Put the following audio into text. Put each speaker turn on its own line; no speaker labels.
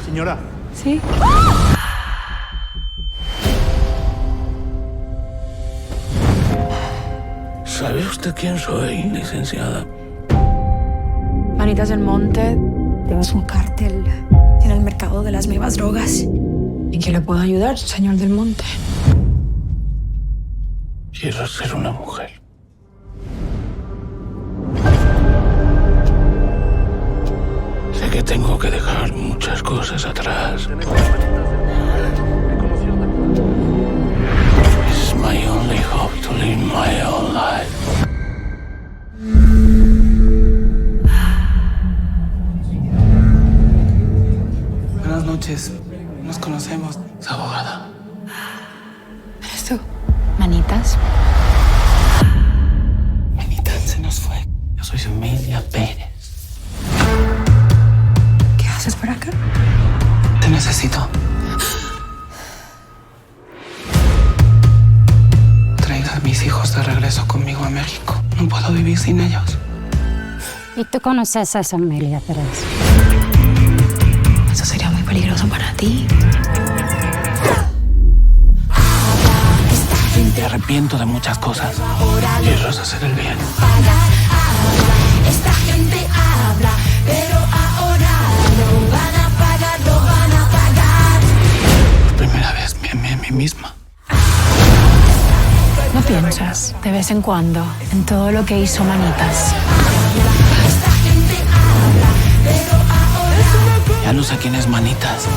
Señora.
¿Sí?
¿Sabe usted quién soy, licenciada?
Manitas del Monte. Tenemos un cártel en el mercado de las nuevas drogas. ¿Y qué le puedo ayudar, señor del Monte?
Quiero ser una mujer. Sé que tengo que dejar muchas cosas atrás. It's my only hope to live my own life.
Buenas noches. Nos conocemos.
Es abogada.
¿Eres tú? ¿Manitas?
Manita, se nos fue.
Yo soy Emilia Pérez.
¿Qué haces por acá?
Te necesito. Traiga a mis hijos de regreso conmigo a México. No puedo vivir sin ellos.
¿Y tú conoces a esa Emilia Pérez?
Eso sería muy peligroso para ti.
Me arrepiento de muchas cosas. Quiero hacer el bien.
Esta gente habla, pero ahora lo van a pagar.
Por primera vez me amé a mí misma.
¿No piensas, de vez en cuando, en todo lo que hizo Manitas?
Esta gente habla, pero ahora
Ya no sé quién es Manitas.